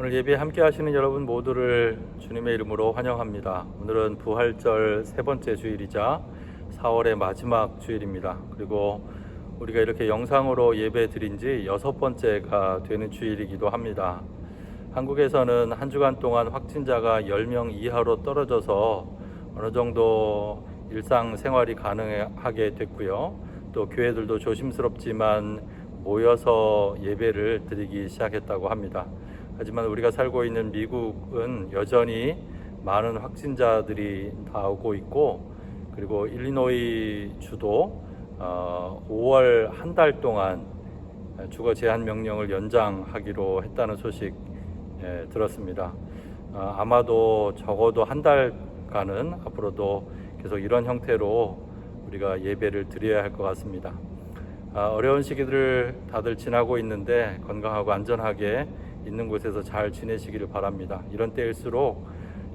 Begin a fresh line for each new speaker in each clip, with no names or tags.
오늘 예배 함께 하시는 여러분 모두를 주님의 이름으로 환영합니다. 오늘은 부활절 세 번째 주일이자 4월의 마지막 주일입니다. 그리고 우리가 이렇게 영상으로 예배 드린 지 6번째가 되는 주일이기도 합니다. 한국에서는 한 주간 동안 확진자가 10명 이하로 떨어져서 어느 정도 일상생활이 가능하게 됐고요. 또 교회들도 조심스럽지만 모여서 예배를 드리기 시작했다고 합니다. 하지만 우리가 살고 있는 미국은 여전히 많은 확진자들이 나오고 있고, 그리고 일리노이 주도 5월 한 달 동안 주거 제한 명령을 연장하기로 했다는 소식 들었습니다. 아마도 적어도 한 달간은 앞으로도 계속 이런 형태로 우리가 예배를 드려야 할 것 같습니다. 어려운 시기들을 다들 지나고 있는데 건강하고 안전하게 있는 곳에서 잘 지내시기를 바랍니다. 이런 때일수록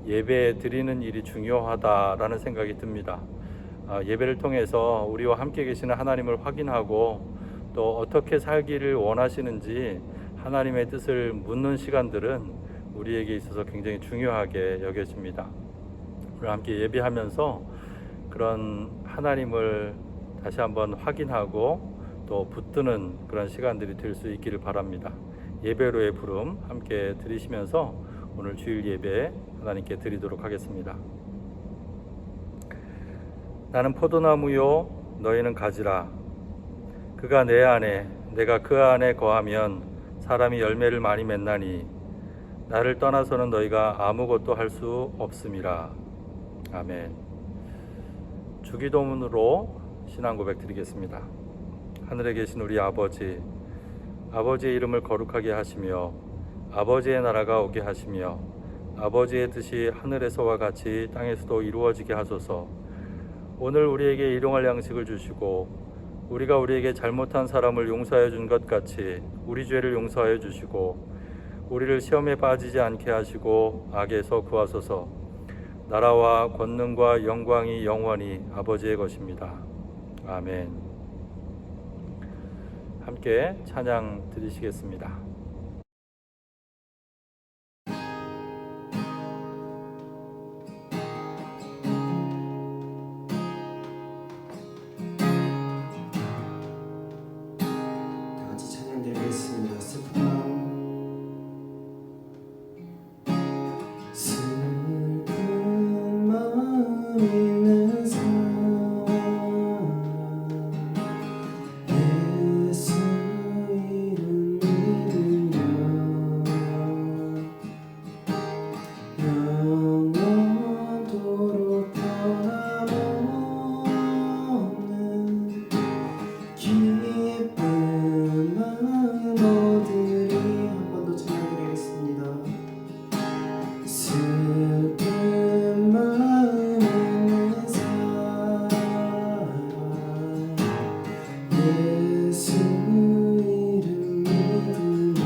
예배 드리는 일이 중요하다라는 생각이 듭니다. 예배를 통해서 우리와 함께 계시는 하나님을 확인하고 또 어떻게 살기를 원하시는지 하나님의 뜻을 묻는 시간들은 우리에게 있어서 굉장히 중요하게 여겨집니다. 우리 함께 예배하면서 그런 하나님을 다시 한번 확인하고 또 붙드는 그런 시간들이 될 수 있기를 바랍니다. 예배로의 부름 함께 드리시면서 오늘 주일 예배 하나님께 드리도록 하겠습니다. 나는 포도나무요 너희는 가지라. 그가 내 안에 내가 그 안에 거하면 사람이 열매를 많이 맺나니 나를 떠나서는 너희가 아무것도 할 수 없음이라. 아멘. 주기도문으로 신앙 고백 드리겠습니다. 하늘에 계신 우리 아버지, 아버지의 이름을 거룩하게 하시며 아버지의 나라가 오게 하시며 아버지의 뜻이 하늘에서와 같이 땅에서도 이루어지게 하소서. 오늘 우리에게 일용할 양식을 주시고 우리가 우리에게 잘못한 사람을 용서하여 준 것 같이 우리 죄를 용서하여 주시고 우리를 시험에 빠지지 않게 하시고 악에서 구하소서. 나라와 권능과 영광이 영원히 아버지의 것입니다. 아멘. 함께 찬양 드리시겠습니다.
다같이 찬양 드리겠습니다. 슬픈 마음 있는 사람 예수 이름 믿으며 영원토록 변함없는 기쁜 마음 얻으리. 한 번 더 찬양드리겠습니다. 슬픈 마음 있는 사람 예수 이름 믿으며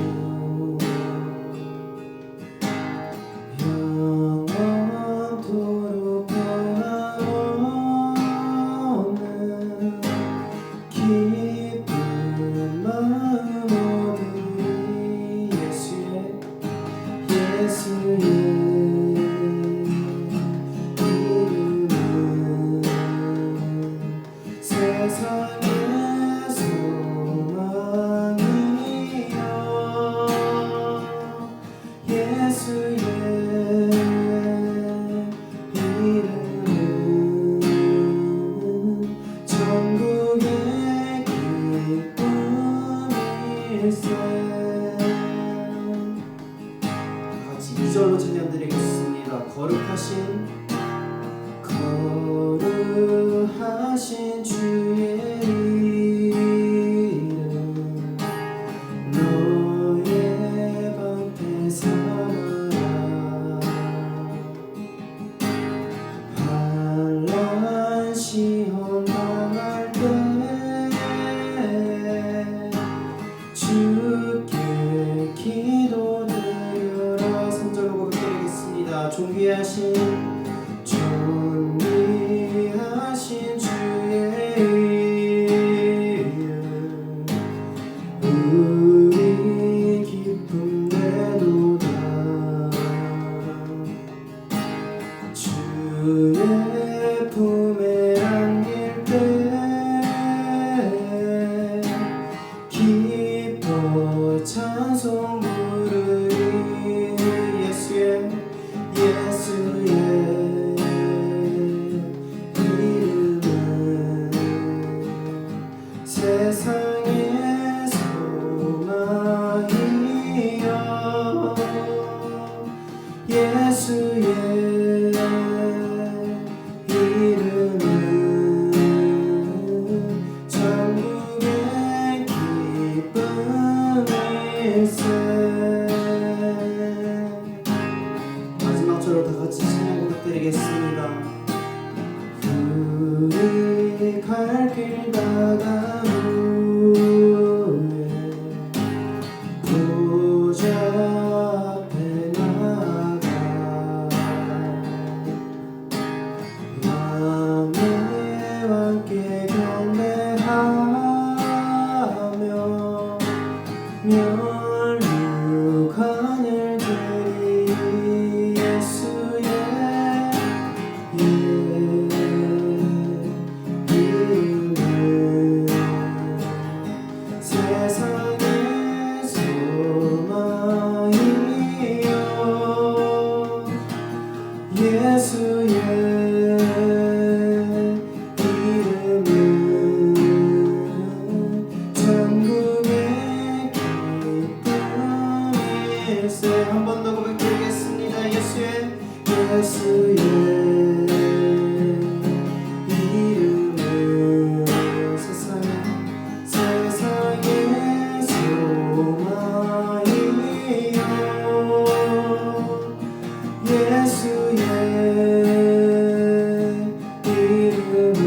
영원토록 변함없는 기쁜 마음 얻으리. 예수의 이름은 세상의 소망이여. 예수의 이름은 천국의 기쁨일세. 같이 2절로 찬양드리겠습니다. 거룩하신 주의 이름 너의 방패 삼아라. 환난 시험 당할 때 주께 기도드려라. 3절로 고백드리겠습니다. 존귀하신 주의 이름 우리 기쁨 내놓다. 일세. 마지막 절로 다 같이 찬양 부탁드리겠습니다. 우리 갈 길 다간 후에 보좌 앞에 나가 남의 왕께 경배하며 면류관을 드리 예수의 이름은 세상의 소망이요 예수의 이름은 천국의 기쁨일세. 한 번 더 고백드리겠습니다. 예수의 이름은 세상의 소망이요 예수의 이름은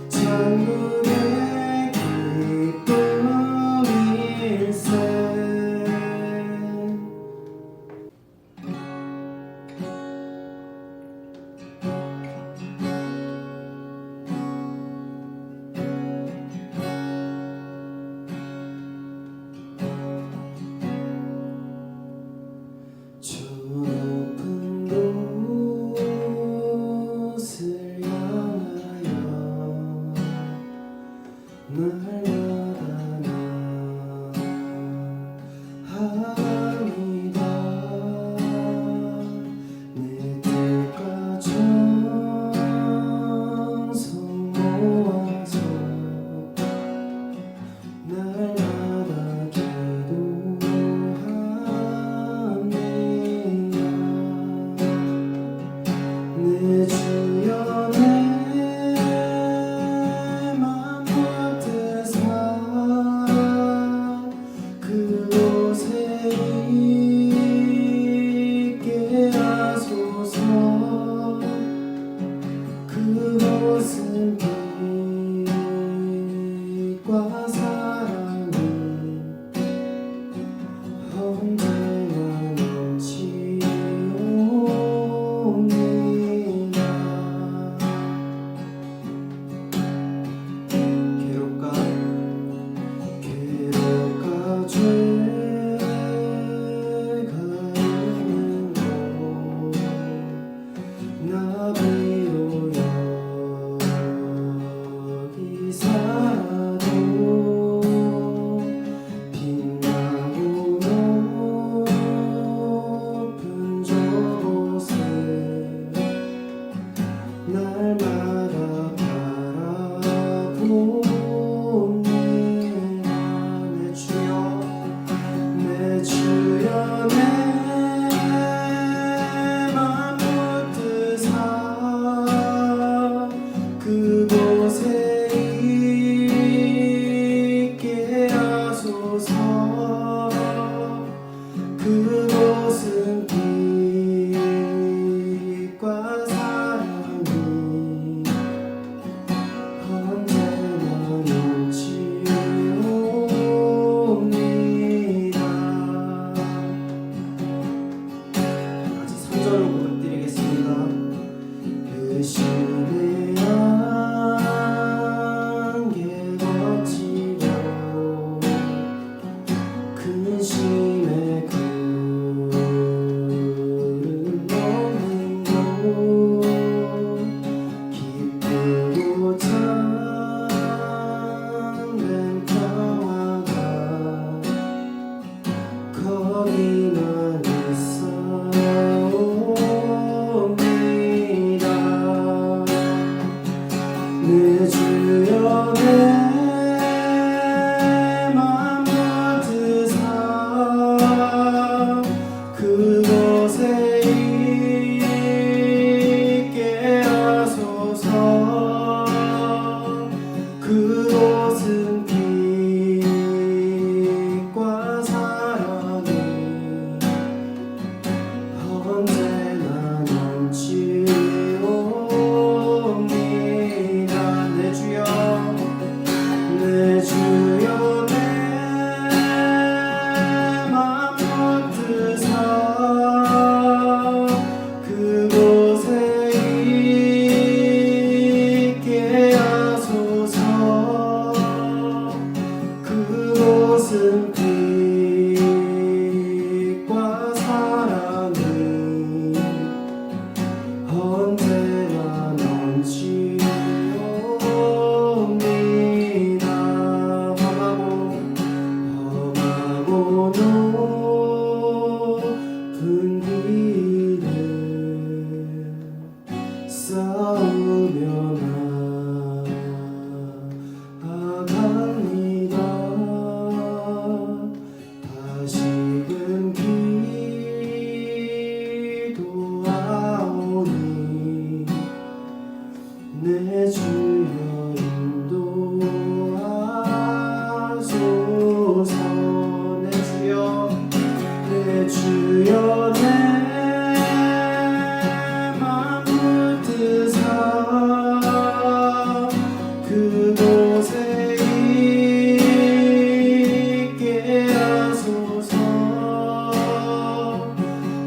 천국의 기쁨일세. 저 높은 곳을 향하여 날마다 나아갑니다. 내 뜻과 정성 모아서 날마다 기도합니다. 내 주여 내 맘 붙드사 그곳에 있게 하소서. 그곳은 빛과 사랑이 언제나 넘치옵니다. 괴롭과 죄가 있는 곳 나비로 여기 살아도 빛나고 높은 저곳에 날마다 바라봅니다. 내 주여 내 맘 붙드사 그곳에 있게 하소서. 그곳은 빛과 사랑이 언제나 넘치옵니다. 아직 3절로 부탁드리겠습니다. 의심의 안개 거치고 근심의 구름 넘는 곳 기쁘고 참된 평화가 거기만 있사옵니다. 내 주여 내 맘 붙드사 그곳에 있게 하소서. 그곳은 빛 하소서. 내 주여 내 주여 내 맘 붙드사 그곳에 있게 하소서.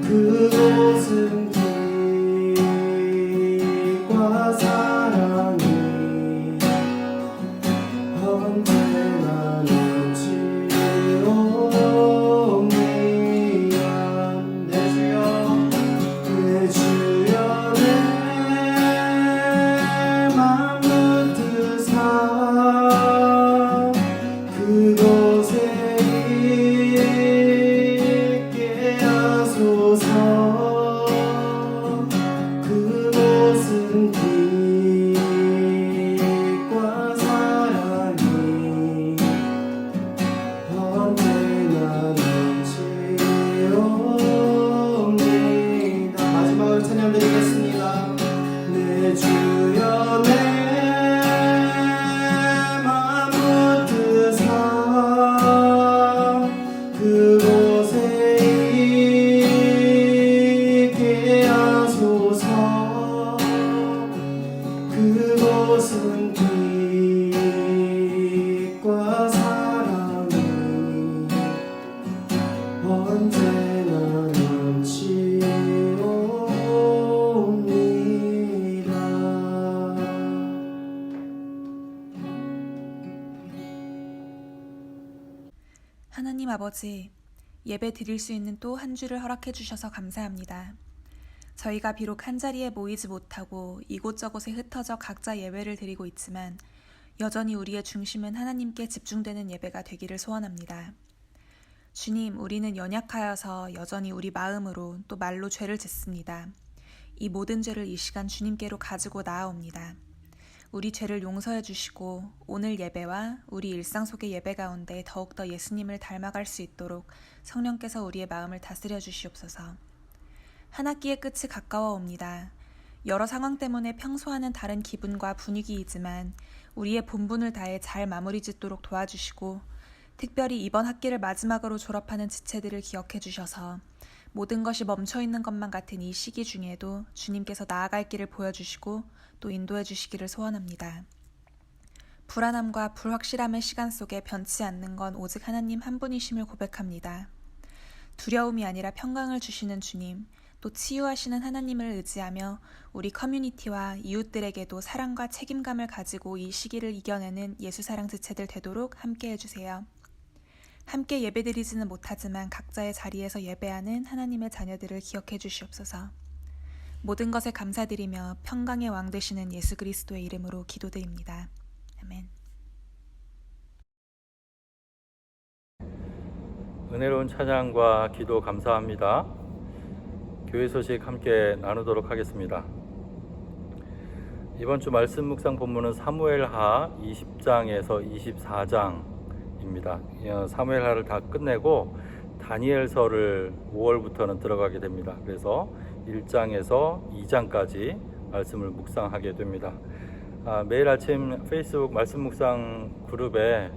그곳은 빛과 사랑이 언제나 넘치옵니다. 내 주여 내 주여 내 맘 붙드사 그곳에 있게 하소서. 그곳은 빛과 사랑이 언제나 넘치옵니다. 마지막으로 찬양 드리겠습니다. 내 주여 내 맘 붙드사 그곳에 있게 하소서. 그곳은 빛과 사랑이 언제나 넘치옵니다.
하나님 아버지, 예배 드릴 수 있는 또 한 주를 허락해 주셔서 감사합니다. 저희가 비록 한자리에 모이지 못하고 이곳저곳에 흩어져 각자 예배를 드리고 있지만 여전히 우리의 중심은 하나님께 집중되는 예배가 되기를 소원합니다. 주님, 우리는 연약하여서 여전히 우리 마음으로 또 말로 죄를 짓습니다. 이 모든 죄를 이 시간 주님께로 가지고 나아옵니다. 우리 죄를 용서해 주시고 오늘 예배와 우리 일상 속의 예배 가운데 더욱더 예수님을 닮아갈 수 있도록 성령께서 우리의 마음을 다스려 주시옵소서. 한 학기의 끝이 가까워 옵니다. 여러 상황 때문에 평소와는 다른 기분과 분위기이지만 우리의 본분을 다해 잘 마무리 짓도록 도와주시고 특별히 이번 학기를 마지막으로 졸업하는 지체들을 기억해 주셔서 모든 것이 멈춰있는 것만 같은 이 시기 중에도 주님께서 나아갈 길을 보여주시고 또 인도해 주시기를 소원합니다. 불안함과 불확실함의 시간 속에 변치 않는 건 오직 하나님 한 분이심을 고백합니다. 두려움이 아니라 평강을 주시는 주님, 또 치유하시는 하나님을 의지하며 우리 커뮤니티와 이웃들에게도 사랑과 책임감을 가지고 이 시기를 이겨내는 예수사랑 지체들 되도록 함께 해주세요. 함께 예배드리지는 못하지만 각자의 자리에서 예배하는 하나님의 자녀들을 기억해 주시옵소서. 모든 것에 감사드리며 평강의 왕 되시는 예수 그리스도의 이름으로 기도드립니다. 아멘.
은혜로운 찬양과 기도 감사합니다. 교회 소식 함께 나누도록 하겠습니다. 이번 주 말씀 묵상 본문은 사무엘하 20장에서 24장입니다. 사무엘하를 다 끝내고 다니엘서를 5월부터는 들어가게 됩니다. 그래서 1장에서 2장까지 말씀을 묵상하게 됩니다. 매일 아침 페이스북 말씀 묵상 그룹에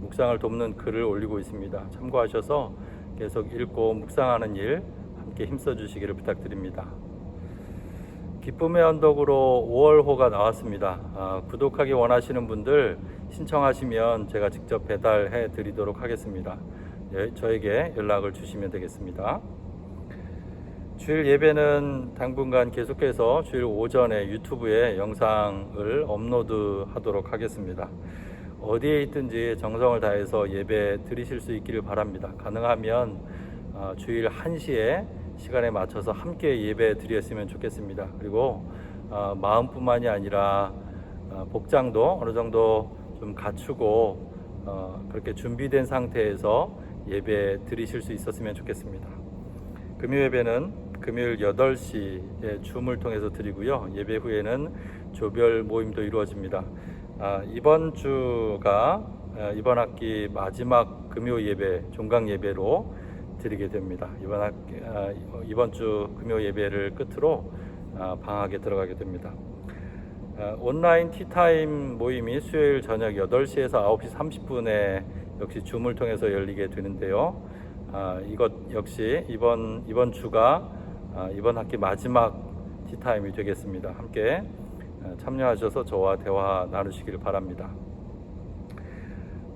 묵상을 돕는 글을 올리고 있습니다. 참고하셔서 계속 읽고 묵상하는 일 함께 힘써 주시기를 부탁드립니다. 기쁨의 언덕으로 5월호가 나왔습니다. 구독하기 원하시는 분들 신청하시면 제가 직접 배달해 드리도록 하겠습니다. 저에게 연락을 주시면 되겠습니다. 주일 예배는 당분간 계속해서 주일 오전에 유튜브에 영상을 업로드하도록 하겠습니다. 어디에 있든지 정성을 다해서 예배 드리실 수 있기를 바랍니다. 가능하면 주일 1시에 시간에 맞춰서 함께 예배 드렸으면 좋겠습니다. 그리고 마음뿐만이 아니라 복장도 어느 정도 좀 갖추고 그렇게 준비된 상태에서 예배 드리실 수 있었으면 좋겠습니다. 금요 예배는 금요일 8시에 줌을 통해서 드리고요. 예배 후에는 조별 모임도 이루어집니다. 이번 주가 이번 학기 마지막 금요 예배, 종강 예배로 드리게 됩니다. 이번 주 금요 예배를 끝으로 방학에 들어가게 됩니다. 온라인 티타임 모임이 수요일 저녁 8시에서 9시 30분에 역시 줌을 통해서 열리게 되는데요. 이것 역시 이번 주가 이번 학기 마지막 티타임이 되겠습니다. 함께 참여하셔서 저와 대화 나누시길 바랍니다.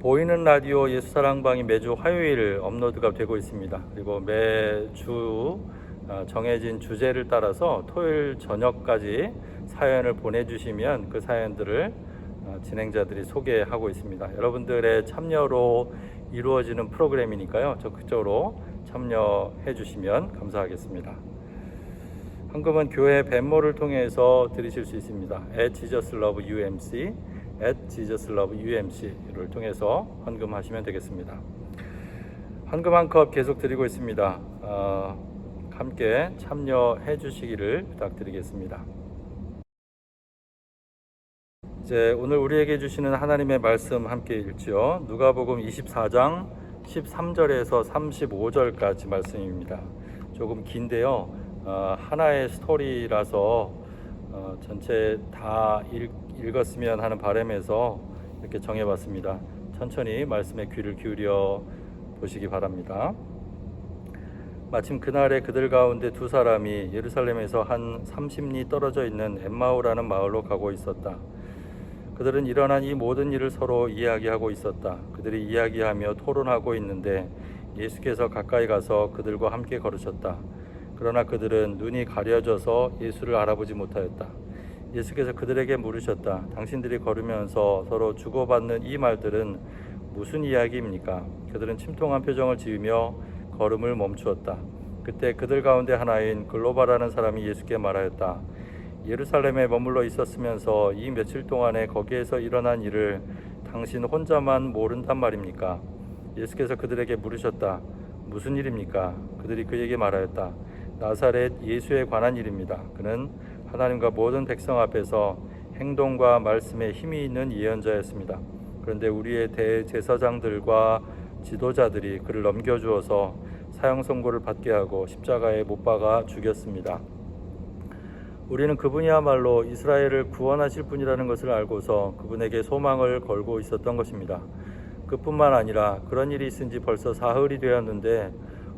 보이는 라디오 예수사랑방이 매주 화요일 업로드가 되고 있습니다. 그리고 매주 정해진 주제를 따라서 토요일 저녁까지 사연을 보내주시면 그 사연들을 진행자들이 소개하고 있습니다. 여러분들의 참여로 이루어지는 프로그램이니까요. 적극적으로 참여해 주시면 감사하겠습니다. 헌금은 교회 벤모를 통해서 드리실 수 있습니다. @JesusLoveUMC @JesusLoveUMC를 통해서 헌금하시면 되겠습니다. 헌금 한 컵 계속 드리고 있습니다. 함께 참여해 주시기를 부탁드리겠습니다. 이제 오늘 우리에게 주시는 하나님의 말씀 함께 읽지요. 누가복음 24장 13절에서 35절까지 말씀입니다. 조금 긴데요. 하나의 스토리라서 전체 다 읽었으면 하는 바람에서 이렇게 정해봤습니다. 천천히 말씀에 귀를 기울여 보시기 바랍니다. 마침 그날에 그들 가운데 두 사람이 예루살렘에서 한 30리 떨어져 있는 엠마오라는 마을로 가고 있었다. 그들은 일어난 이 모든 일을 서로 이야기하고 있었다. 그들이 이야기하며 토론하고 있는데 예수께서 가까이 가서 그들과 함께 걸으셨다. 그러나 그들은 눈이 가려져서 예수를 알아보지 못하였다. 예수께서 그들에게 물으셨다. 당신들이 걸으면서 서로 주고받는 이 말들은 무슨 이야기입니까? 그들은 침통한 표정을 지으며 걸음을 멈추었다. 그때 그들 가운데 하나인 글로바라는 사람이 예수께 말하였다. 예루살렘에 머물러 있었으면서 이 며칠 동안에 거기에서 일어난 일을 당신 혼자만 모른단 말입니까? 예수께서 그들에게 물으셨다. 무슨 일입니까? 그들이 그에게 말하였다. 나사렛 예수에 관한 일입니다. 그는 하나님과 모든 백성 앞에서 행동과 말씀에 힘이 있는 예언자였습니다. 그런데 우리의 대제사장들과 지도자들이 그를 넘겨주어서 사형 선고를 받게 하고 십자가에 못 박아 죽였습니다. 우리는 그분이야말로 이스라엘을 구원하실 분이라는 것을 알고서 그분에게 소망을 걸고 있었던 것입니다. 그뿐만 아니라 그런 일이 있은 지 벌써 사흘이 되었는데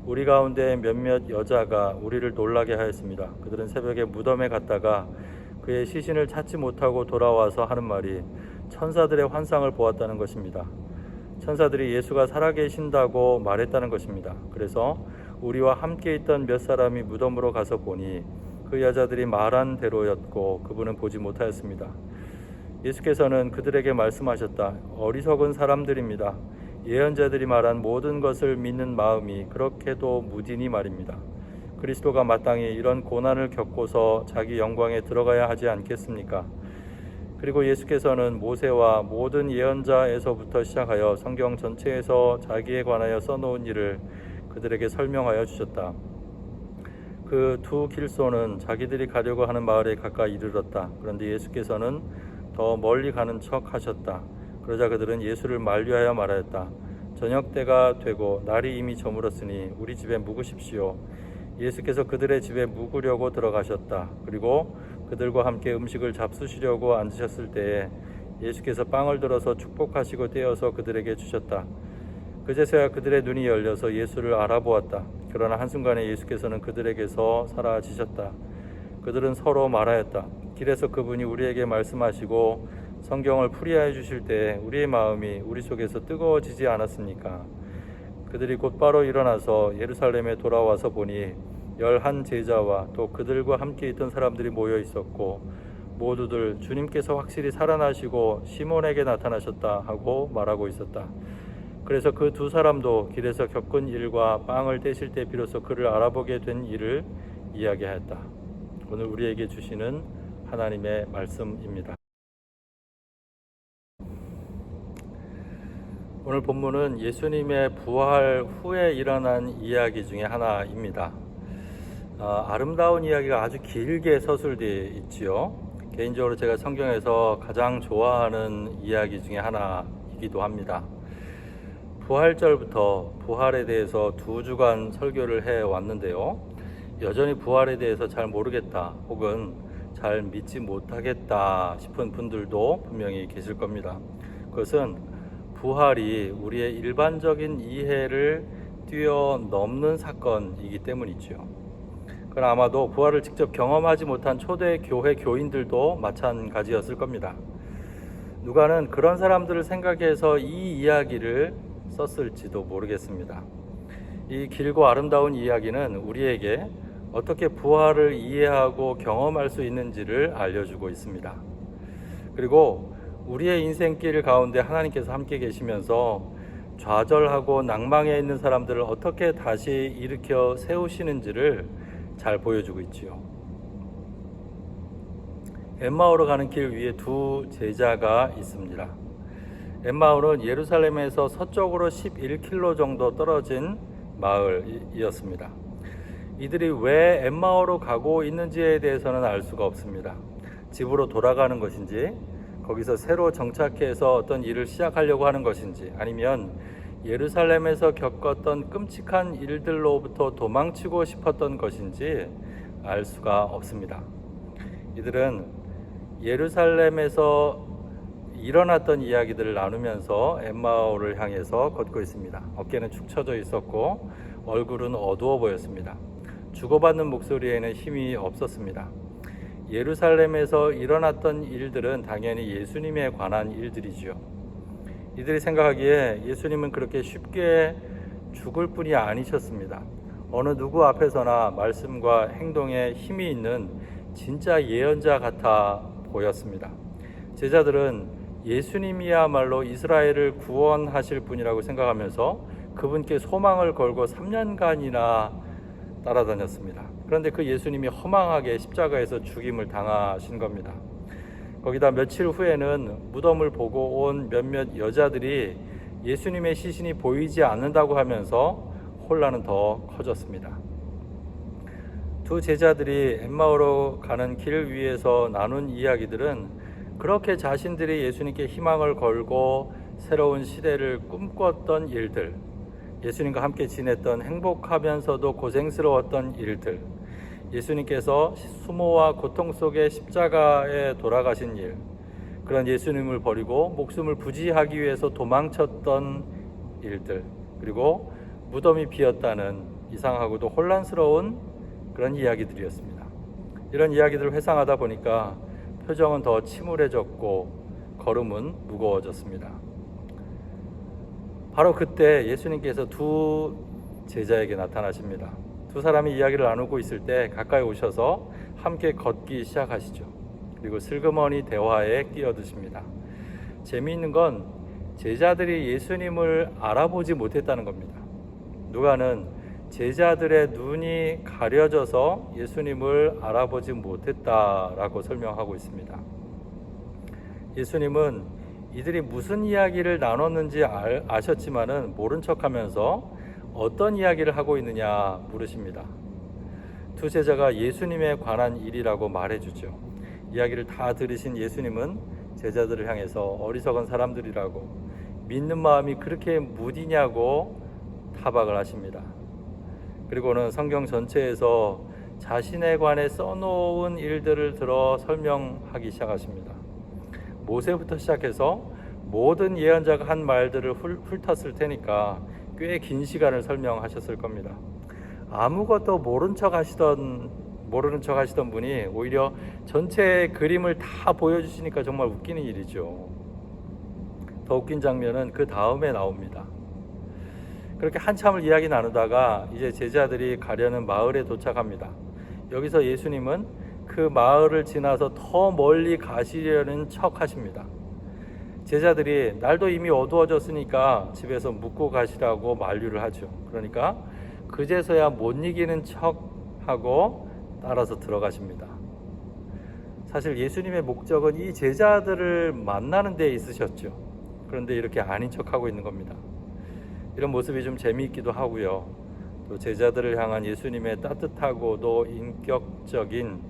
우리 가운데 몇몇 여자가 우리를 놀라게 하였습니다. 그들은 새벽에 무덤에 갔다가 그의 시신을 찾지 못하고 돌아와서 하는 말이 천사들의 환상을 보았다는 것입니다. 천사들이 예수가 살아계신다고 말했다는 것입니다. 그래서 우리와 함께 있던 몇 사람이 무덤으로 가서 보니 그 여자들이 말한 대로였고 그분은 보지 못하였습니다. 예수께서는 그들에게 말씀하셨다. 어리석은 사람들입니다. 예언자들이 말한 모든 것을 믿는 마음이 그렇게도 무디니 말입니다. 그리스도가 마땅히 이런 고난을 겪고서 자기 영광에 들어가야 하지 않겠습니까? 그리고 예수께서는 모세와 모든 예언자에서부터 시작하여 성경 전체에서 자기에 관하여 써놓은 일을 그들에게 설명하여 주셨다. 그 두 길소는 자기들이 가려고 하는 마을에 가까이 이르렀다. 그런데 예수께서는 더 멀리 가는 척 하셨다. 그러자 그들은 예수를 만류하여 말하였다. 저녁 때가 되고 날이 이미 저물었으니 우리 집에 묵으십시오. 예수께서 그들의 집에 묵으려고 들어가셨다. 그리고 그들과 함께 음식을 잡수시려고 앉으셨을 때에 예수께서 빵을 들어서 축복하시고 떼어서 그들에게 주셨다. 그제서야 그들의 눈이 열려서 예수를 알아보았다. 그러나 한순간에 예수께서는 그들에게서 사라지셨다. 그들은 서로 말하였다. 길에서 그분이 우리에게 말씀하시고 성경을 풀이하여 주실 때 우리의 마음이 우리 속에서 뜨거워지지 않았습니까? 그들이 곧바로 일어나서 예루살렘에 돌아와서 보니 11 제자와 또 그들과 함께 있던 사람들이 모여 있었고 모두들 주님께서 확실히 살아나시고 시몬에게 나타나셨다 하고 말하고 있었다. 그래서 그 두 사람도 길에서 겪은 일과 빵을 떼실 때 비로소 그를 알아보게 된 일을 이야기하였다. 오늘 우리에게 주시는 하나님의 말씀입니다. 오늘 본문은 예수님의 부활 후에 일어난 이야기 중에 하나입니다. 아름다운 이야기가 아주 길게 서술되어 있지요. 개인적으로 제가 성경에서 가장 좋아하는 이야기 중에 하나이기도 합니다. 부활절부터 부활에 대해서 2주간 설교를 해왔는데요. 여전히 부활에 대해서 잘 모르겠다 혹은 잘 믿지 못하겠다 싶은 분들도 분명히 계실 겁니다. 그것은 부활이 우리의 일반적인 이해를 뛰어넘는 사건이기 때문이죠. 그러나 아마도 부활을 직접 경험하지 못한 초대 교회 교인들도 마찬가지였을 겁니다. 누가는 그런 사람들을 생각해서 이 이야기를 썼을지도 모르겠습니다. 이 길고 아름다운 이야기는 우리에게 어떻게 부활을 이해하고 경험할 수 있는지를 알려주고 있습니다. 그리고 우리의 인생길 가운데 하나님께서 함께 계시면서 좌절하고 낭망해 있는 사람들을 어떻게 다시 일으켜 세우시는지를 잘 보여주고 있지요. 엠마오로 가는 길 위에 두 제자가 있습니다. 엠마오는 예루살렘에서 서쪽으로 11km 정도 떨어진 마을이었습니다. 이들이 왜 엠마오로 가고 있는지에 대해서는 알 수가 없습니다. 집으로 돌아가는 것인지, 거기서 새로 정착해서 어떤 일을 시작하려고 하는 것인지, 아니면 예루살렘에서 겪었던 끔찍한 일들로부터 도망치고 싶었던 것인지 알 수가 없습니다. 이들은 예루살렘에서 일어났던 이야기들을 나누면서 엠마오를 향해서 걷고 있습니다. 어깨는 축 처져 있었고 얼굴은 어두워 보였습니다. 주고받는 목소리에는 힘이 없었습니다. 예루살렘에서 일어났던 일들은 당연히 예수님에 관한 일들이지요. 이들이 생각하기에 예수님은 그렇게 쉽게 죽을 분이 아니셨습니다. 어느 누구 앞에서나 말씀과 행동에 힘이 있는 진짜 예언자 같아 보였습니다. 제자들은 예수님이야말로 이스라엘을 구원하실 분이라고 생각하면서 그분께 소망을 걸고 3년간이나 따라다녔습니다. 그런데 그 예수님이 허망하게 십자가에서 죽임을 당하신 겁니다. 거기다 며칠 후에는 무덤을 보고 온 몇몇 여자들이 예수님의 시신이 보이지 않는다고 하면서 혼란은 더 커졌습니다. 두 제자들이 엠마오로 가는 길 위에서 나눈 이야기들은 그렇게 자신들이 예수님께 희망을 걸고 새로운 시대를 꿈꿨던 일들, 예수님과 함께 지냈던 행복하면서도 고생스러웠던 일들, 예수님께서 수모와 고통 속에 십자가에 돌아가신 일, 그런 예수님을 버리고 목숨을 부지하기 위해서 도망쳤던 일들, 그리고 무덤이 비었다는 이상하고도 혼란스러운 그런 이야기들이었습니다. 이런 이야기들을 회상하다 보니까 표정은 더 침울해졌고 걸음은 무거워졌습니다. 바로 그때 예수님께서 두 제자에게 나타나십니다. 두 사람이 이야기를 나누고 있을 때 가까이 오셔서 함께 걷기 시작하시죠. 그리고 슬그머니 대화에 끼어드십니다. 재미있는 건 제자들이 예수님을 알아보지 못했다는 겁니다. 누가는 제자들의 눈이 가려져서 예수님을 알아보지 못했다라고 설명하고 있습니다. 예수님은 이들이 무슨 이야기를 나눴는지 아셨지만은 모른 척하면서 어떤 이야기를 하고 있느냐 물으십니다. 두 제자가 예수님에 관한 일이라고 말해주죠. 이야기를 다 들으신 예수님은 제자들을 향해서 어리석은 사람들이라고, 믿는 마음이 그렇게 무디냐고 타박을 하십니다. 그리고는 성경 전체에서 자신에 관해 써놓은 일들을 들어 설명하기 시작하십니다. 모세부터 시작해서 모든 예언자가 한 말들을 훑었을 테니까 꽤 긴 시간을 설명하셨을 겁니다. 아무것도 모르는 척 하시던 분이 오히려 전체 그림을 다 보여주시니까 정말 웃기는 일이죠. 더 웃긴 장면은 그 다음에 나옵니다. 그렇게 한참을 이야기 나누다가 이제 제자들이 가려는 마을에 도착합니다. 여기서 예수님은 그 마을을 지나서 더 멀리 가시려는 척 하십니다. 제자들이 날도 이미 어두워졌으니까 집에서 묵고 가시라고 만류를 하죠. 그러니까 그제서야 못 이기는 척하고 따라서 들어가십니다. 사실 예수님의 목적은 이 제자들을 만나는 데 있으셨죠. 그런데 이렇게 아닌 척하고 있는 겁니다. 이런 모습이 좀 재미있기도 하고요. 또 제자들을 향한 예수님의 따뜻하고도 인격적인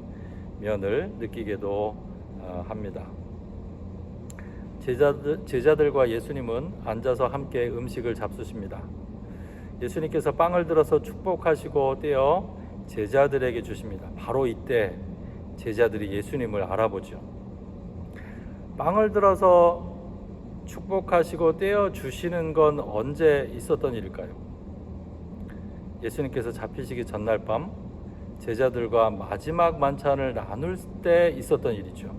면을 느끼게도 합니다. 제자들과 예수님은 앉아서 함께 음식을 잡수십니다. 예수님께서 빵을 들어서 축복하시고 떼어 제자들에게 주십니다. 바로 이때 제자들이 예수님을 알아보죠. 빵을 들어서 축복하시고 떼어 주시는 건 언제 있었던 일일까요? 예수님께서 잡히시기 전날 밤 제자들과 마지막 만찬을 나눌 때 있었던 일이죠.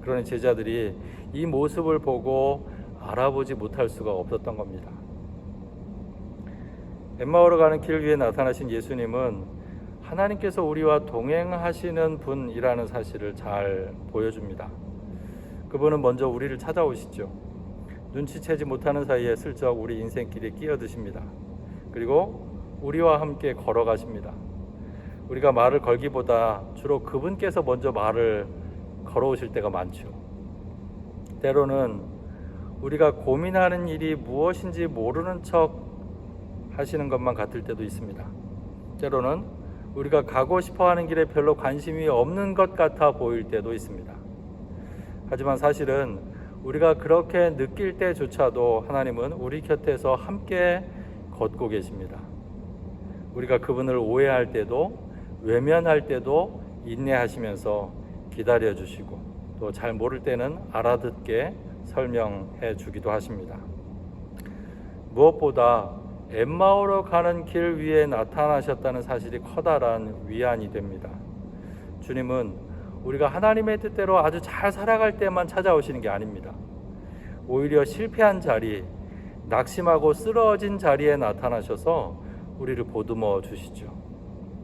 그러니 제자들이 이 모습을 보고 알아보지 못할 수가 없었던 겁니다. 엠마오로 가는 길 위에 나타나신 예수님은 하나님께서 우리와 동행하시는 분이라는 사실을 잘 보여줍니다. 그분은 먼저 우리를 찾아오시죠. 눈치채지 못하는 사이에 슬쩍 우리 인생길에 끼어드십니다. 그리고 우리와 함께 걸어가십니다. 우리가 말을 걸기보다 주로 그분께서 먼저 말을 걸어오실 때가 많죠. 때로는 우리가 고민하는 일이 무엇인지 모르는 척 하시는 것만 같을 때도 있습니다. 때로는 우리가 가고 싶어하는 길에 별로 관심이 없는 것 같아 보일 때도 있습니다. 하지만 사실은 우리가 그렇게 느낄 때조차도 하나님은 우리 곁에서 함께 걷고 계십니다. 우리가 그분을 오해할 때도 외면할 때도 인내하시면서 기다려 주시고 또 잘 모를 때는 알아듣게 설명해 주기도 하십니다. 무엇보다 엠마오로 가는 길 위에 나타나셨다는 사실이 커다란 위안이 됩니다. 주님은 우리가 하나님의 뜻대로 아주 잘 살아갈 때만 찾아오시는 게 아닙니다. 오히려 실패한 자리, 낙심하고 쓰러진 자리에 나타나셔서 우리를 보듬어 주시죠.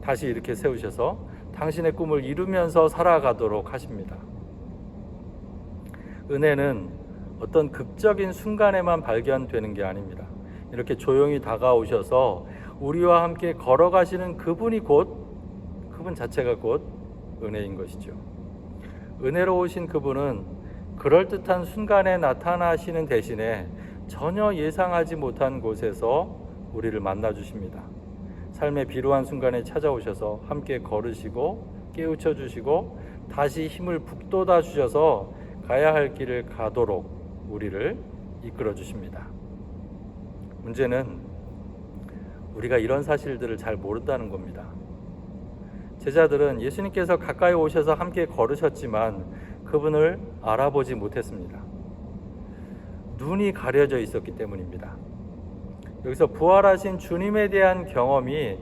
다시 이렇게 세우셔서 당신의 꿈을 이루면서 살아가도록 하십니다. 은혜는 어떤 극적인 순간에만 발견되는 게 아닙니다. 이렇게 조용히 다가오셔서 우리와 함께 걸어가시는 그분 자체가 곧 은혜인 것이죠. 은혜로우신 그분은 그럴듯한 순간에 나타나시는 대신에 전혀 예상하지 못한 곳에서 우리를 만나 주십니다. 삶의 비루한 순간에 찾아오셔서 함께 걸으시고 깨우쳐 주시고 다시 힘을 북돋아 주셔서 가야 할 길을 가도록 우리를 이끌어 주십니다. 문제는 우리가 이런 사실들을 잘 모른다는 겁니다. 제자들은 예수님께서 가까이 오셔서 함께 걸으셨지만 그분을 알아보지 못했습니다. 눈이 가려져 있었기 때문입니다. 여기서 부활하신 주님에 대한 경험이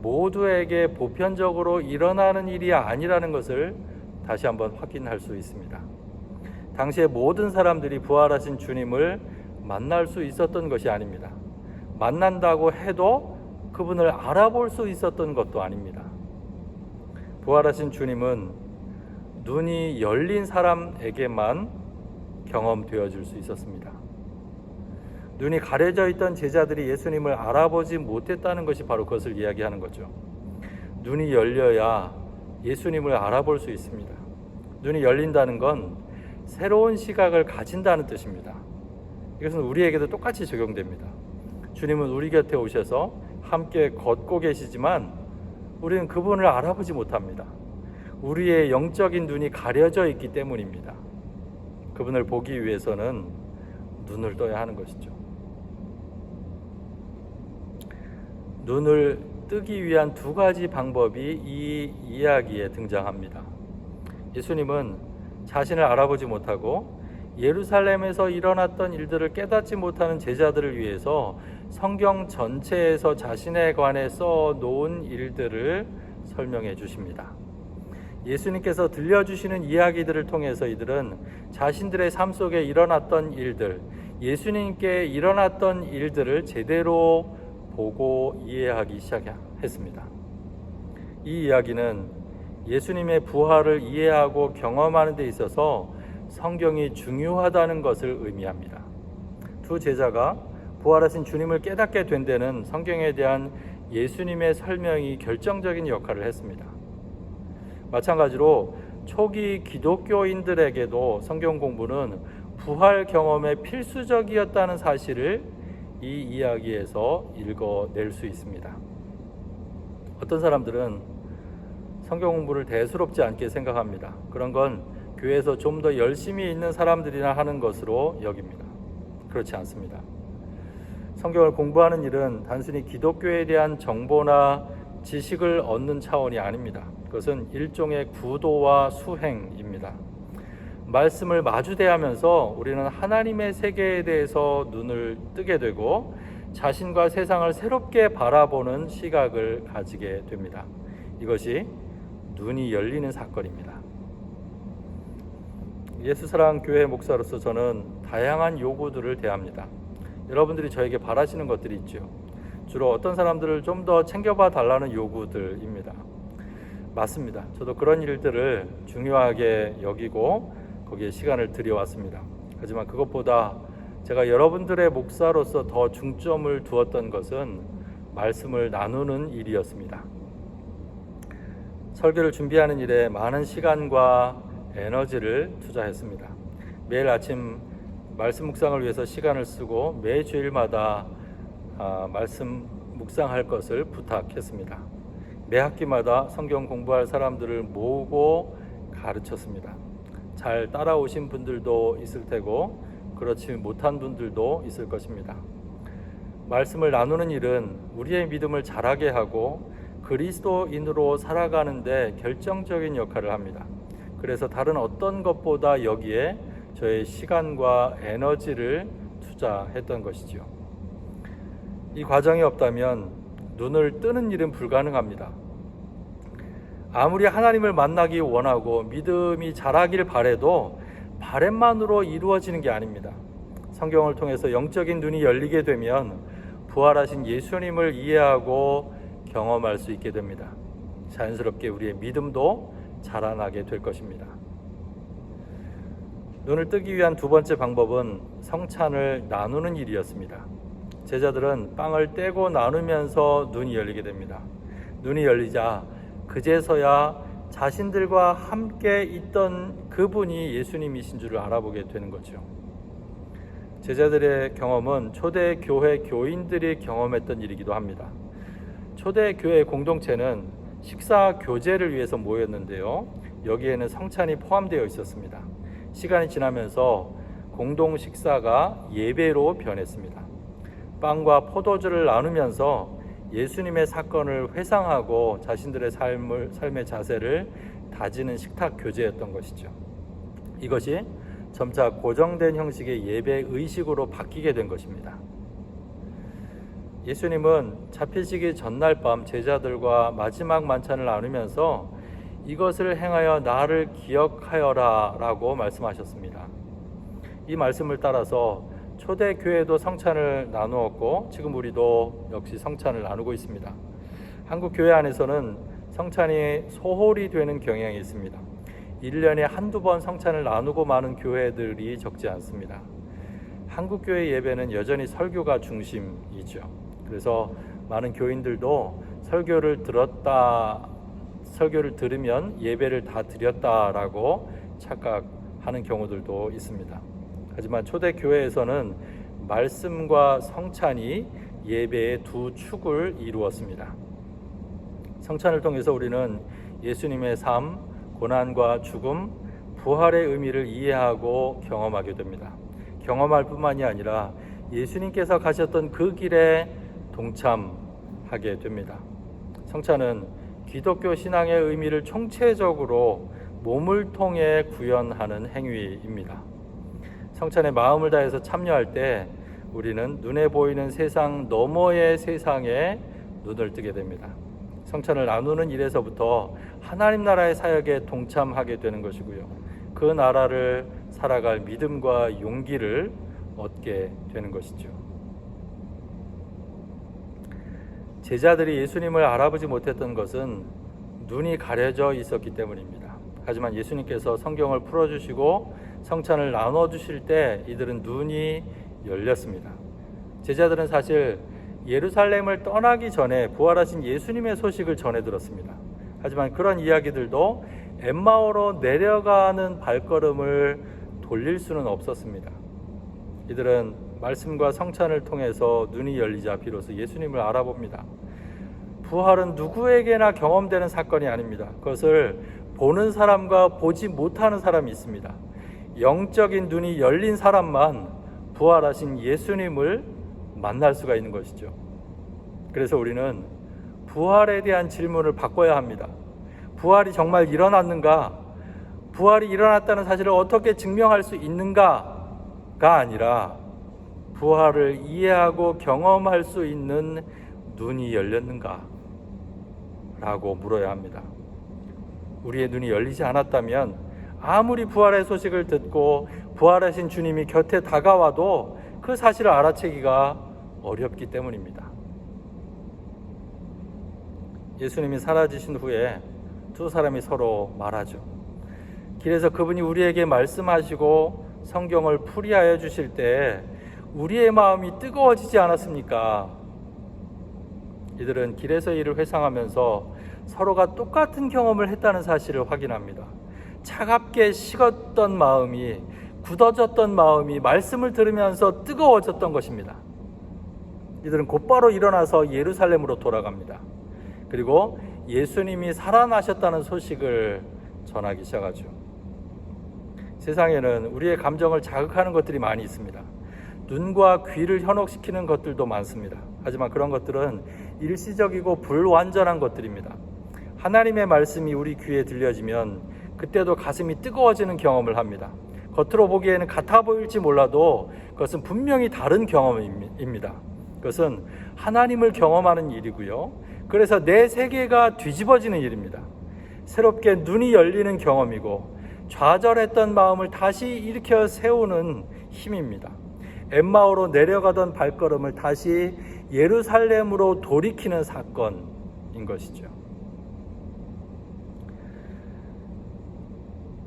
모두에게 보편적으로 일어나는 일이 아니라는 것을 다시 한번 확인할 수 있습니다. 당시에 모든 사람들이 부활하신 주님을 만날 수 있었던 것이 아닙니다. 만난다고 해도 그분을 알아볼 수 있었던 것도 아닙니다. 부활하신 주님은 눈이 열린 사람에게만 경험되어질 수 있었습니다. 눈이 가려져 있던 제자들이 예수님을 알아보지 못했다는 것이 바로 그것을 이야기하는 거죠. 눈이 열려야 예수님을 알아볼 수 있습니다. 눈이 열린다는 건 새로운 시각을 가진다는 뜻입니다. 이것은 우리에게도 똑같이 적용됩니다. 주님은 우리 곁에 오셔서 함께 걷고 계시지만 우리는 그분을 알아보지 못합니다. 우리의 영적인 눈이 가려져 있기 때문입니다. 그분을 보기 위해서는 눈을 떠야 하는 것이죠. 눈을 뜨기 위한 두 가지 방법이 이 이야기에 등장합니다. 예수님은 자신을 알아보지 못하고 예루살렘에서 일어났던 일들을 깨닫지 못하는 제자들을 위해서 성경 전체에서 자신에 관해 써놓은 일들을 설명해 주십니다. 예수님께서 들려주시는 이야기들을 통해서 이들은 자신들의 삶 속에 일어났던 일들, 예수님께 일어났던 일들을 제대로 보고 이해하기 시작했습니다. 이 이야기는 예수님의 부활을 이해하고 경험하는 데 있어서 성경이 중요하다는 것을 의미합니다. 두 제자가 부활하신 주님을 깨닫게 된 데는 성경에 대한 예수님의 설명이 결정적인 역할을 했습니다. 마찬가지로 초기 기독교인들에게도 성경 공부는 부활 경험에 필수적이었다는 사실을 이 이야기에서 읽어낼 수 있습니다. 어떤 사람들은 성경 공부를 대수롭지 않게 생각합니다. 그런 건 교회에서 좀 더 열심히 있는 사람들이나 하는 것으로 여깁니다. 그렇지 않습니다. 성경을 공부하는 일은 단순히 기독교에 대한 정보나 지식을 얻는 차원이 아닙니다. 그것은 일종의 구도와 수행입니다. 말씀을 마주대하면서 우리는 하나님의 세계에 대해서 눈을 뜨게 되고 자신과 세상을 새롭게 바라보는 시각을 가지게 됩니다. 이것이 눈이 열리는 사건입니다. 예수사랑 교회 목사로서 저는 다양한 요구들을 대합니다. 여러분들이 저에게 바라시는 것들이 있죠. 주로 어떤 사람들을 좀 더 챙겨봐 달라는 요구들입니다. 맞습니다. 저도 그런 일들을 중요하게 여기고 거기에 시간을 들여왔습니다. 하지만 그것보다 제가 여러분들의 목사로서 더 중점을 두었던 것은 말씀을 나누는 일이었습니다. 설교를 준비하는 일에 많은 시간과 에너지를 투자했습니다. 매일 아침 말씀 묵상을 위해서 시간을 쓰고 매 주일마다 말씀 묵상할 것을 부탁했습니다. 매 학기마다 성경 공부할 사람들을 모으고 가르쳤습니다. 잘 따라오신 분들도 있을 테고 그렇지 못한 분들도 있을 것입니다. 말씀을 나누는 일은 우리의 믿음을 자라게 하고 그리스도인으로 살아가는 데 결정적인 역할을 합니다. 그래서 다른 어떤 것보다 여기에 저의 시간과 에너지를 투자했던 것이죠. 이 과정이 없다면 눈을 뜨는 일은 불가능합니다. 아무리 하나님을 만나기 원하고 믿음이 자라길 바라도 바람만으로 이루어지는 게 아닙니다. 성경을 통해서 영적인 눈이 열리게 되면 부활하신 예수님을 이해하고 경험할 수 있게 됩니다. 자연스럽게 우리의 믿음도 자라나게 될 것입니다. 눈을 뜨기 위한 두 번째 방법은 성찬을 나누는 일이었습니다. 제자들은 빵을 떼고 나누면서 눈이 열리게 됩니다. 눈이 열리자 그제서야 자신들과 함께 있던 그분이 예수님이신 줄을 알아보게 되는 거죠. 제자들의 경험은 초대 교회 교인들이 경험했던 일이기도 합니다. 초대 교회 공동체는 식사 교제를 위해서 모였는데요. 여기에는 성찬이 포함되어 있었습니다. 시간이 지나면서 공동 식사가 예배로 변했습니다. 빵과 포도주를 나누면서 예수님의 사건을 회상하고 자신들의 삶의 자세를 다지는 식탁 교제였던 것이죠. 이것이 점차 고정된 형식의 예배 의식으로 바뀌게 된 것입니다. 예수님은 잡히시기 전날 밤 제자들과 마지막 만찬을 나누면서 이것을 행하여 나를 기억하여라 라고 말씀하셨습니다. 이 말씀을 따라서 초대교회도 성찬을 나누었고 지금 우리도 역시 성찬을 나누고 있습니다. 한국 교회 안에서는 성찬이 소홀히 되는 경향이 있습니다. 1년에 한두 번 성찬을 나누고 마는 교회들이 적지 않습니다. 한국 교회 예배는 여전히 설교가 중심이죠. 그래서 많은 교인들도 설교를 들으면 예배를 다 드렸다라고 착각하는 경우들도 있습니다. 하지만 초대교회에서는 말씀과 성찬이 예배의 두 축을 이루었습니다. 성찬을 통해서 우리는 예수님의 삶, 고난과 죽음, 부활의 의미를 이해하고 경험하게 됩니다. 경험할 뿐만이 아니라 예수님께서 가셨던 그 길에 동참하게 됩니다. 성찬은 기독교 신앙의 의미를 총체적으로 몸을 통해 구현하는 행위입니다. 성찬에 마음을 다해서 참여할 때 우리는 눈에 보이는 세상 너머의 세상에 눈을 뜨게 됩니다. 성찬을 나누는 일에서부터 하나님 나라의 사역에 동참하게 되는 것이고요. 그 나라를 살아갈 믿음과 용기를 얻게 되는 것이죠. 제자들이 예수님을 알아보지 못했던 것은 눈이 가려져 있었기 때문입니다. 하지만 예수님께서 성경을 풀어주시고 성찬을 나눠주실 때 이들은 눈이 열렸습니다. 제자들은 사실 예루살렘을 떠나기 전에 부활하신 예수님의 소식을 전해 들었습니다. 하지만 그런 이야기들도 엠마오로 내려가는 발걸음을 돌릴 수는 없었습니다. 이들은 말씀과 성찬을 통해서 눈이 열리자 비로소 예수님을 알아봅니다. 부활은 누구에게나 경험되는 사건이 아닙니다. 그것을 보는 사람과 보지 못하는 사람이 있습니다. 영적인 눈이 열린 사람만 부활하신 예수님을 만날 수가 있는 것이죠. 그래서 우리는 부활에 대한 질문을 바꿔야 합니다. 부활이 정말 일어났는가? 부활이 일어났다는 사실을 어떻게 증명할 수 있는가가 아니라 부활을 이해하고 경험할 수 있는 눈이 열렸는가? 라고 물어야 합니다. 우리의 눈이 열리지 않았다면 아무리 부활의 소식을 듣고 부활하신 주님이 곁에 다가와도 그 사실을 알아채기가 어렵기 때문입니다. 예수님이 사라지신 후에 두 사람이 서로 말하죠. 길에서 그분이 우리에게 말씀하시고 성경을 풀이하여 주실 때 우리의 마음이 뜨거워지지 않았습니까? 이들은 길에서 이를 회상하면서 서로가 똑같은 경험을 했다는 사실을 확인합니다. 차갑게 식었던 마음이, 굳어졌던 마음이 말씀을 들으면서 뜨거워졌던 것입니다. 이들은 곧바로 일어나서 예루살렘으로 돌아갑니다. 그리고 예수님이 살아나셨다는 소식을 전하기 시작하죠. 세상에는 우리의 감정을 자극하는 것들이 많이 있습니다. 눈과 귀를 현혹시키는 것들도 많습니다. 하지만 그런 것들은 일시적이고 불완전한 것들입니다. 하나님의 말씀이 우리 귀에 들려지면 그때도 가슴이 뜨거워지는 경험을 합니다. 겉으로 보기에는 같아 보일지 몰라도 그것은 분명히 다른 경험입니다. 그것은 하나님을 경험하는 일이고요. 그래서 내 세계가 뒤집어지는 일입니다. 새롭게 눈이 열리는 경험이고 좌절했던 마음을 다시 일으켜 세우는 힘입니다. 엠마오로 내려가던 발걸음을 다시 예루살렘으로 돌이키는 사건인 것이죠.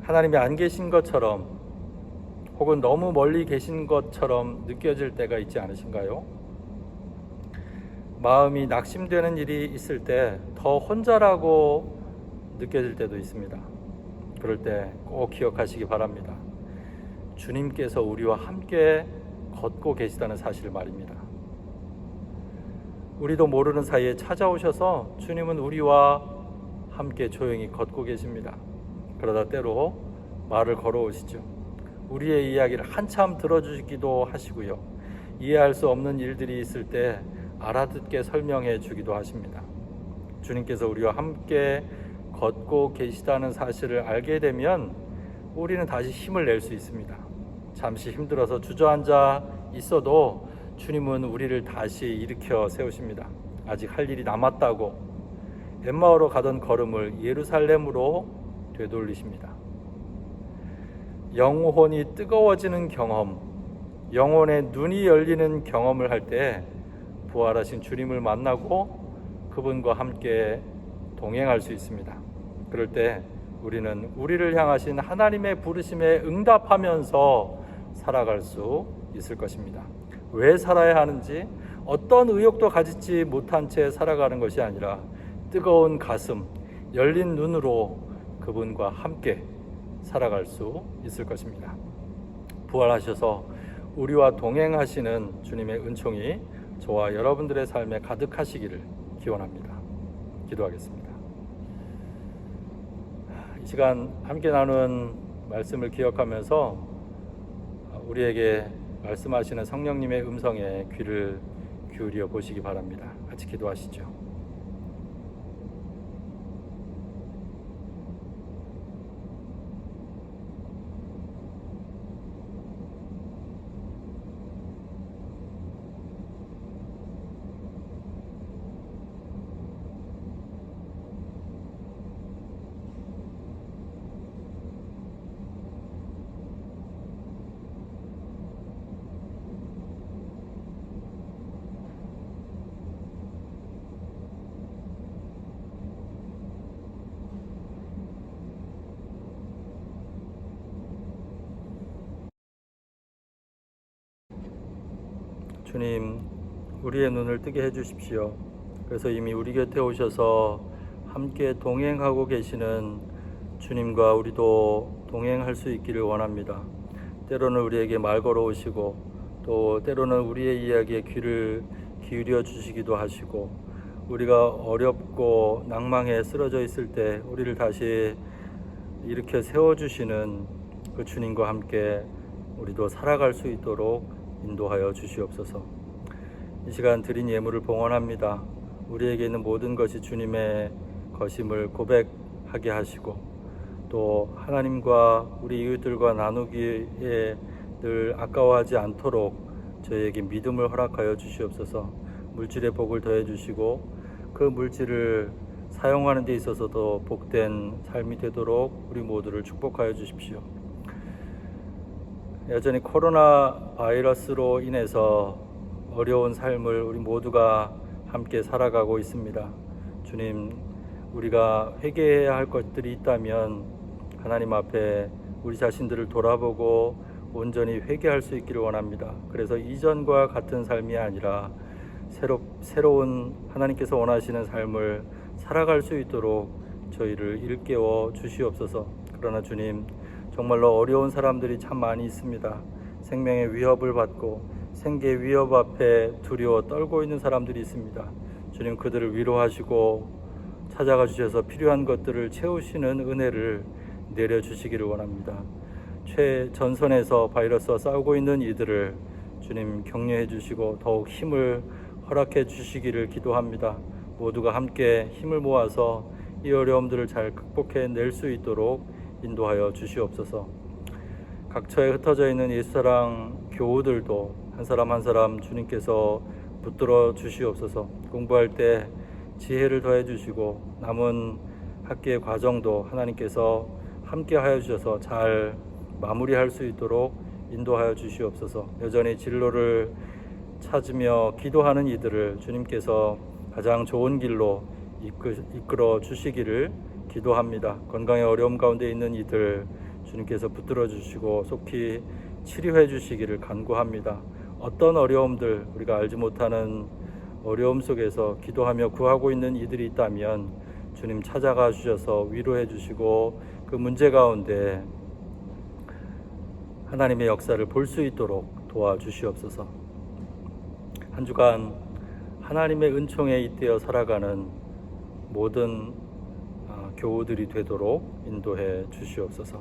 하나님이 안 계신 것처럼 혹은 너무 멀리 계신 것처럼 느껴질 때가 있지 않으신가요? 마음이 낙심되는 일이 있을 때 더 혼자라고 느껴질 때도 있습니다. 그럴 때 꼭 기억하시기 바랍니다. 주님께서 우리와 함께 걷고 계시다는 사실을 말입니다. 우리도 모르는 사이에 찾아오셔서 주님은 우리와 함께 조용히 걷고 계십니다. 그러다 때로 말을 걸어오시죠. 우리의 이야기를 한참 들어주기도 하시고요. 이해할 수 없는 일들이 있을 때 알아듣게 설명해 주기도 하십니다. 주님께서 우리와 함께 걷고 계시다는 사실을 알게 되면 우리는 다시 힘을 낼 수 있습니다. 잠시 힘들어서 주저앉아 있어도 주님은 우리를 다시 일으켜 세우십니다. 아직 할 일이 남았다고 엠마오로 가던 걸음을 예루살렘으로 되돌리십니다. 영혼이 뜨거워지는 경험, 영혼의 눈이 열리는 경험을 할 때 부활하신 주님을 만나고 그분과 함께 동행할 수 있습니다. 그럴 때 우리는 우리를 향하신 하나님의 부르심에 응답하면서 살아갈 수 있을 것입니다. 왜 살아야 하는지, 어떤 의욕도 가지지 못한 채 살아가는 것이 아니라 뜨거운 가슴, 열린 눈으로 그분과 함께 살아갈 수 있을 것입니다. 부활하셔서 우리와 동행하시는 주님의 은총이 저와 여러분들의 삶에 가득하시기를 기원합니다. 기도하겠습니다. 이 시간 함께 나눈 말씀을 기억하면서 우리에게 말씀하시는 성령님의 음성에 귀를 기울여 보시기 바랍니다. 같이 기도하시죠. 주님, 우리의 눈을 뜨게 해주십시오. 그래서 이미 우리 곁에 오셔서 함께 동행하고 계시는 주님과 우리도 동행할 수 있기를 원합니다. 때로는 우리에게 말 걸어오시고 또 때로는 우리의 이야기에 귀를 기울여 주시기도 하시고 우리가 어렵고 낭망에 쓰러져 있을 때 우리를 다시 일으켜 세워주시는 그 주님과 함께 우리도 살아갈 수 있도록 인도하여 주시옵소서. 이 시간 드린 예물을 봉헌합니다. 우리에게 있는 모든 것이 주님의 것임을 고백하게 하시고 또 하나님과 우리 이웃들과 나누기에 늘 아까워하지 않도록 저희에게 믿음을 허락하여 주시옵소서. 물질의 복을 더해 주시고 그 물질을 사용하는 데 있어서도 복된 삶이 되도록 우리 모두를 축복하여 주십시오. 여전히 코로나 바이러스로 인해서 어려운 삶을 우리 모두가 함께 살아가고 있습니다. 주님, 우리가 회개해야 할 것들이 있다면 하나님 앞에 우리 자신들을 돌아보고 온전히 회개할 수 있기를 원합니다. 그래서 이전과 같은 삶이 아니라 새로운 하나님께서 원하시는 삶을 살아갈 수 있도록 저희를 일깨워 주시옵소서. 그러나 주님, 정말로 어려운 사람들이 참 많이 있습니다. 생명의 위협을 받고 생계 위협 앞에 두려워 떨고 있는 사람들이 있습니다. 주님, 그들을 위로하시고 찾아가 주셔서 필요한 것들을 채우시는 은혜를 내려주시기를 원합니다. 최전선에서 바이러스와 싸우고 있는 이들을 주님 격려해 주시고 더욱 힘을 허락해 주시기를 기도합니다. 모두가 함께 힘을 모아서 이 어려움들을 잘 극복해 낼 수 있도록 인도하여 주시옵소서. 각처에 흩어져 있는 예수사랑 교우들도 한 사람 한 사람 주님께서 붙들어 주시옵소서. 공부할 때 지혜를 더해 주시고 남은 학기의 과정도 하나님께서 함께 하여 주셔서 잘 마무리할 수 있도록 인도하여 주시옵소서. 여전히 진로를 찾으며 기도하는 이들을 주님께서 가장 좋은 길로 이끌어 주시기를 기도합니다. 건강의 어려움 가운데 있는 이들 주님께서 붙들어 주시고 속히 치료해 주시기를 간구합니다. 어떤 어려움들, 우리가 알지 못하는 어려움 속에서 기도하며 구하고 있는 이들이 있다면 주님 찾아가 주셔서 위로해 주시고 그 문제 가운데 하나님의 역사를 볼 수 있도록 도와주시옵소서. 한 주간 하나님의 은총에 잇대어 살아가는 모든 교우들이 되도록 인도해 주시옵소서.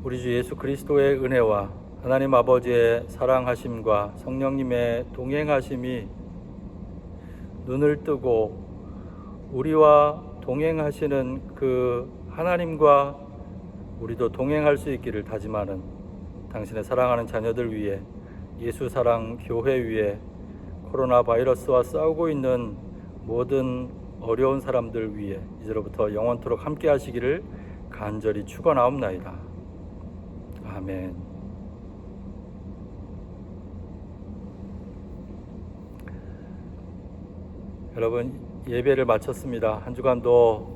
우리 주 예수 그리스도의 은혜와 하나님 아버지의 사랑하심과 성령님의 동행하심이 눈을 뜨고 우리와 동행하시는 그 하나님과 우리도 동행할 수 있기를 다짐하는 당신의 사랑하는 자녀들 위해, 예수 사랑 교회 위에, 코로나 바이러스와 싸우고 있는 모든 어려운 사람들 위해 이제로부터 영원토록 함께 하시기를 간절히 축원하옵나이다. 아멘. 여러분, 예배를 마쳤습니다. 한 주간도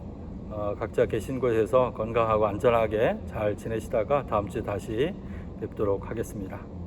각자 계신 곳에서 건강하고 안전하게 잘 지내시다가 다음 주에 다시 뵙도록 하겠습니다.